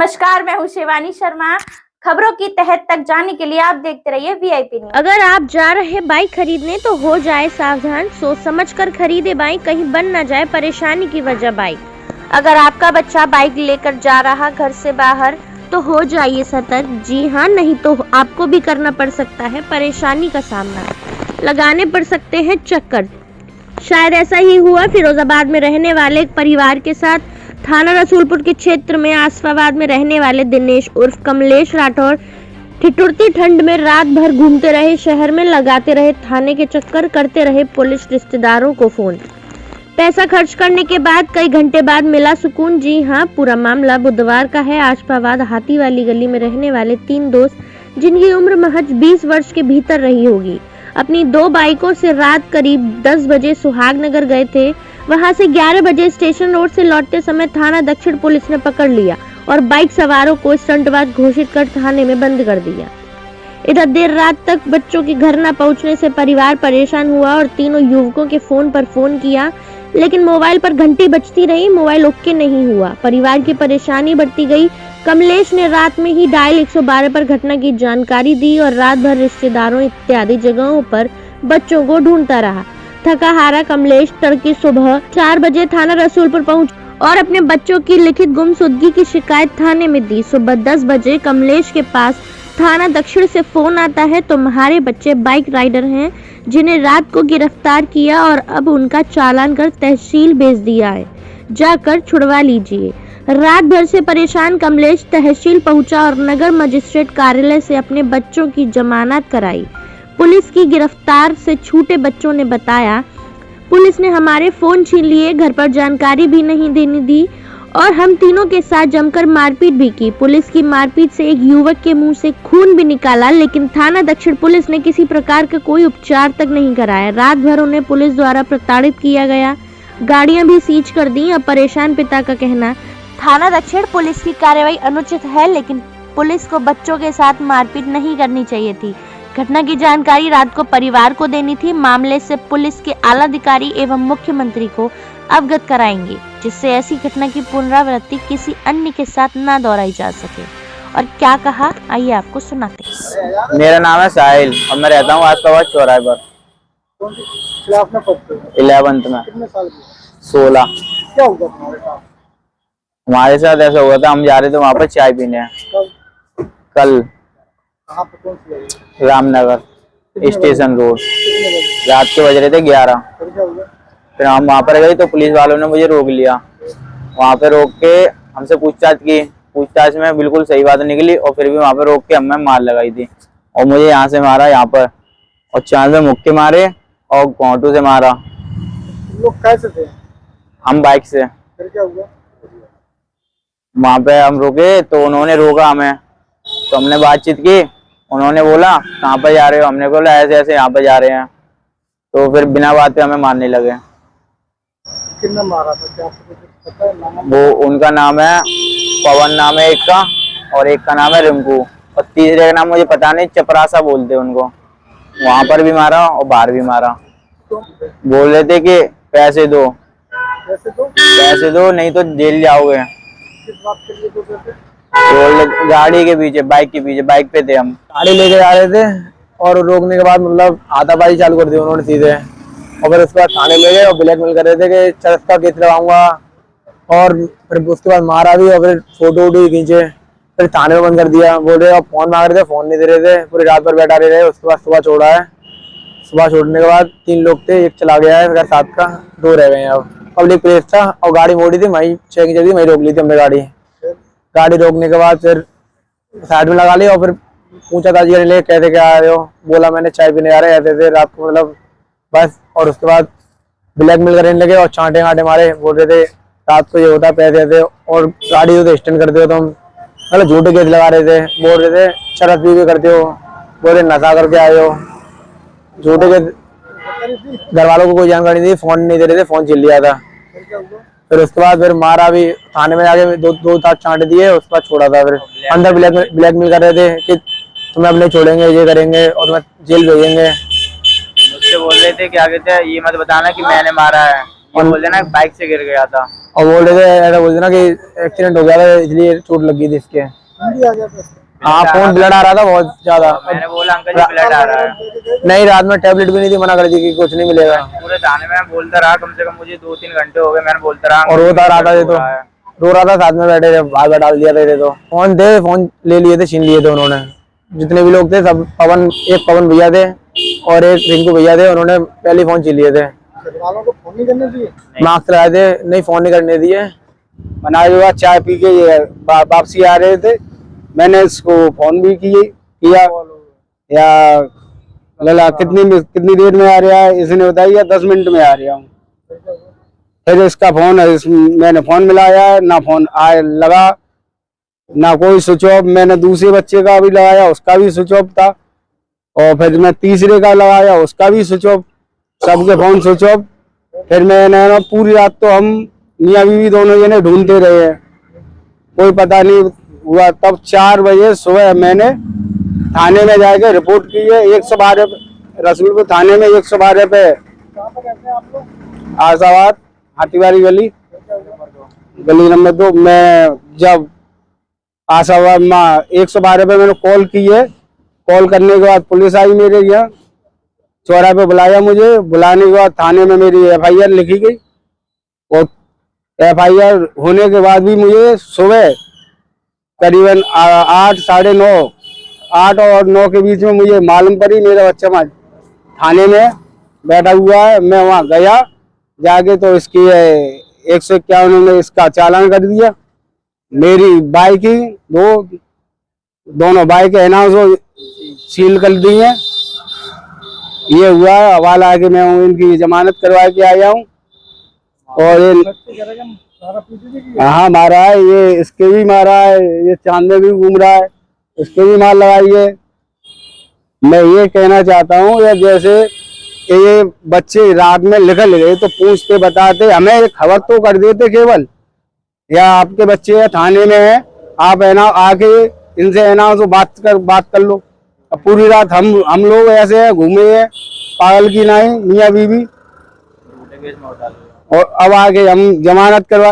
नमस्कार, मैं हूँ शिवानी शर्मा। खबरों की तह तक जाने के लिए आप देखते रहिए वीआईपी न्यूज। अगर आप जा रहे बाइक खरीदने तो हो जाए सावधान, सोच समझ कर खरीदे बाइक, कहीं बन न जाए परेशानी की वजह बाइक। अगर आपका बच्चा बाइक लेकर जा रहा घर से बाहर तो हो जाइए सतर्क। जी हाँ, नहीं तो आपको भी करना पड़ सकता है परेशानी का सामना, लगाने पड़ सकते हैं चक्कर। शायद ऐसा ही हुआ फिरोजाबाद में रहने वाले एक परिवार के साथ। थाना रसूलपुर के क्षेत्र में आसफाबाद में रहने वाले दिनेश उर्फ कमलेश राठौर ठिठुरती ठंड में रात भर घूमते रहे, शहर में लगाते रहे थाने के चक्कर, करते रहे पुलिस रिश्तेदारों को फोन। पैसा खर्च करने के बाद कई घंटे बाद मिला सुकून। जी हाँ, पूरा मामला बुधवार का है। आसफाबाद हाथी वाली गली में रहने वाले 3 दोस्त, जिनकी उम्र महज 20 वर्ष के भीतर रही होगी, अपनी 2 बाइकों से रात करीब 10 बजे सुहागनगर गए थे। वहां से 11 बजे स्टेशन रोड से लौटते समय थाना दक्षिण पुलिस ने पकड़ लिया और बाइक सवारों को स्टंटबाज घोषित कर थाने में बंद कर दिया। इधर देर रात तक बच्चों के घर न पहुंचने से परिवार परेशान हुआ और तीनों युवकों के फोन पर फोन किया, लेकिन मोबाइल पर घंटी बजती रही, मोबाइल ओके नहीं हुआ। परिवार की परेशानी बढ़ती गई। कमलेश ने रात में ही डायल 112 पर घटना की जानकारी दी और रात भर रिश्तेदारों इत्यादि जगहों पर बच्चों को ढूंढता रहा। थका हारा कमलेश तड़के सुबह 4 बजे थाना रसूलपुर पहुंच और अपने बच्चों की लिखित गुमशुदगी की शिकायत थाने में दी। सुबह 10 बजे कमलेश के पास थाना दक्षिण से फोन आता है, तुम्हारे बच्चे बाइक राइडर हैं जिन्हें रात को गिरफ्तार किया और अब उनका चालान कर तहसील भेज दिया है, जाकर छुड़वा लीजिए। रात भर से परेशान कमलेश तहसील पहुंचा और नगर मजिस्ट्रेट कार्यालय से अपने बच्चों की जमानत कराई। पुलिस की गिरफ्तार से छूटे बच्चों ने बताया, पुलिस ने हमारे फोन छीन लिए, घर पर जानकारी भी नहीं देने दी और हम तीनों के साथ जमकर मारपीट भी की। पुलिस की मारपीट से एक युवक के मुंह से खून भी निकाला, लेकिन थाना दक्षिण पुलिस ने किसी प्रकार का कोई उपचार तक नहीं कराया। रात भर उन्हें पुलिस द्वारा प्रताड़ित किया गया, गाड़ियां भी सीज कर दी। अब परेशान पिता का कहना, थाना दक्षिण पुलिस की कार्रवाई अनुचित है, लेकिन पुलिस को बच्चों के साथ मारपीट नहीं करनी चाहिए थी। घटना की जानकारी रात को परिवार को देनी थी। मामले से पुलिस के आला अधिकारी एवं मुख्यमंत्री को अवगत कराएंगे, जिससे ऐसी घटना की पुनरावृत्ति किसी अन्य के साथ न दोहराई जा सके। और क्या कहा, आइए आपको सुनाते हैं। मेरा नाम है साहिल और मैं रहता हूँ आसफाबाद चौराहे पर। क्लास में पढ़ते हो? 11th में। कितने साल की? 16। क्या हुआ तुम्हारे साथ? हमारे साथ ऐसा हुआ था, हम जा रहे थे वहाँ पर चाय पीने। कल कहाँ पे, कौन सी जगह? Ramnagar station road. रात के बज रहे थे 11। फिर क्या हुआ? फिर हम वहाँ पर गए तो पुलिस वालों ने मुझे रोक लिया। वहाँ पे रोक के हमसे पूछताछ की। पूछताछ में बिल्कुल सही बात निकली और फिर भी वहाँ पे रोक के हमें मार लगाई थी और मुझे यहाँ से मारा, यहाँ पर, और चांद में मुक्के मारे और घोंटू से मारा। लोग कैसे थे? हम बाइक से। फिर क्या हुआ? वहाँ पे हम रुके तो उन्होंने रोका हमें, तो हमने बातचीत की। उन्होंने बोला कहाँ पर जा रहे हो, हमने बोला ऐसे ऐसे यहाँ पे जा रहे हैं। तो फिर बिना बात पे हमें मारने लगे। कितना मारा था, क्या आपको कुछ पता है नाम? वो उनका नाम है पवन, नाम है एक का, और एक का नाम है रिंकू, और तीसरे का नाम मुझे पता नहीं, चपरासा बोलते हैं उनको। वहाँ पर भी मारा और बाहर भी मारा। बोल रहे थे कि पैसे दो, पैसे दो नहीं तो जेल जाओगे। किस बात के लिए बोल रहे थे? गाड़ी के पीछे, बाइक के पीछे, बाइक पे थे हम, गाड़ी लेके जा रहे थे और रोकने के बाद मतलब हाथापाई चालू कर दी उन्होंने सीधे। और फिर उसके बाद थाने ले गए और ब्लैकमेल कर रहे थे कि चरस का केस लगाऊंगा, और फिर उसके बाद मारा भी और फिर फोटो वोटो खींचे। फिर थाने में बंद कर दिया। बोल रहे फोन मांग रहे थे, फोन नहीं दे रहे थे, पूरी रात भर बैठा रहे। उसके बाद सुबह छोड़ा है। सुबह छोड़ने के बाद 3 लोग थे, एक चला गया है, मेरे साथ का 2 रह गए हैं। अब पब्लिक प्लेस था और गाड़ी मोड़ी थी, वहीं चेकिंग चली थी, वहीं रोक ली थी हमने गाड़ी रोकने के बाद फिर साइड में लगा ली और फिर पूछा था जी ले कहते क्या आ रहे हो, बोला मैंने चाय पीने जा रहे ऐसे थे रात को, मतलब बस। और उसके बाद ब्लैकमेल करने लगे और चांटे वांटे मारे। बोल रहे थे रात को ये होता है, पैसे थे और गाड़ी तो एक्सटेंड करते हो तुम, मतलब झूठे केस लगा रहे थे। बोल रहे थे शराब भी करते हो, बोल रहे नशा करके आए हो, झूठे केस। घर वालों को कोई जानकारी नहीं थी, फोन नहीं दे रहे थे, फोन छीन लिया था। फिर उसके बाद फिर मारा भी, थाने में जाके 2 ताक चांटे दिए, उसके बाद छोड़ा था। फिर अंदर ब्लैकमेल कर रहे थे कि तुम्हें अब नहीं छोड़ेंगे, ये करेंगे और तुम्हें जेल भेजेंगे। मुझसे बोल रहे थे क्या कहते हैं, ये मत बताना कि मैंने मारा है, बोल रहे ना बाइक से गिर गया था और बोल रहे थे ऐसा बोल रहे ना कि एक्सीडेंट हो गया था इसलिए चोट लगी थी इसके। हिंदी आ गया था। हाँ फोन ब्लड आ रहा था बहुत ज्यादा। मैंने बोला अंकल जी ब्लड आ रहा है। नहीं रात में टैबलेट भी नहीं थी, मना कर दी कि कुछ नहीं मिलेगा। पूरे थाने में बोलता रहा, कम से कम मुझे 2-3 घंटे हो गए, मैंने बोलता रहा और रोता रहा था ये तो, रो रहा था, साथ में बैठे थे, भाग डाल दिया था ये तो। फोन थे, फोन ले लिए थे, छीन लिए थे उन्होंने। जितने भी लोग थे सब एक पवन भैया थे और एक रिंकू भैया थे, उन्होंने पहले फोन छीन लिए थे। घर वालों को फोन नहीं करने दिए? मास्क लगाए थे, नहीं फोन नहीं करने दिए। बनाए हुआ चाय पी के ये वापसी आ रहे थे, मैंने इसको फोन भी किया या लला कितनी देर में आ रहा है, इसने बताया 10 मिनट में आ रहा हूँ। फिर इसका फोन मैंने फोन मिलाया, ना फोन लगा, ना कोई स्विच ऑफ। मैंने दूसरे बच्चे का भी लगाया, उसका भी स्विच ऑफ था, और फिर मैं तीसरे का लगाया, उसका भी स्विच ऑफ, सबके फोन स्विच ऑफ। फिर मैंने ना पूरी रात तो हम मियाँ बीवी दोनों जने ढूंढते रहे हैं, कोई पता नहीं हुआ। तब 4 बजे सुबह मैंने थाने में जाके रिपोर्ट की है, 112 रसूलपुर थाने में 112 पे आशाबाद हाथीवारी गली नंबर 2। मैं जब आशाबाद में 112 पे मैंने कॉल की है, कॉल करने के बाद पुलिस आई मेरे यहाँ चौराहे पे, बुलाया मुझे। बुलाने के बाद थाने में मेरी FIR लिखी गई, और FIR होने के बाद भी मुझे सुबह करीबन 8 साढ़े 9 8 और 9 के बीच में मुझे मालूम पड़ी मेरा बच्चा थाने में बैठा हुआ है। मैं वहाँ गया, जाके तो इसकी 151 में इसका चालान कर दिया। मेरी बाइक ही दोनों बाइक एनाउंस सील कर दी है। ये हुआ है, हवाला आके मैं इनकी जमानत करवा के आया हूँ। और हाँ मारा है, ये इसके भी मारा है, ये चांद में भी घूम रहा है, इसके भी मार लगाई है। मैं ये कहना चाहता हूँ, या जैसे ये बच्चे रात में निकल गए तो पूछते बताते, हमें खबर तो कर देते केवल, या आपके बच्चे थाने में है, आप है ना आके इनसे है ना तो बात कर लो। अब पूरी रात हम लोग ऐसे घूमे हैं पागल की नहीं मियाँ बीवी, और अब आके हम जमानत करवा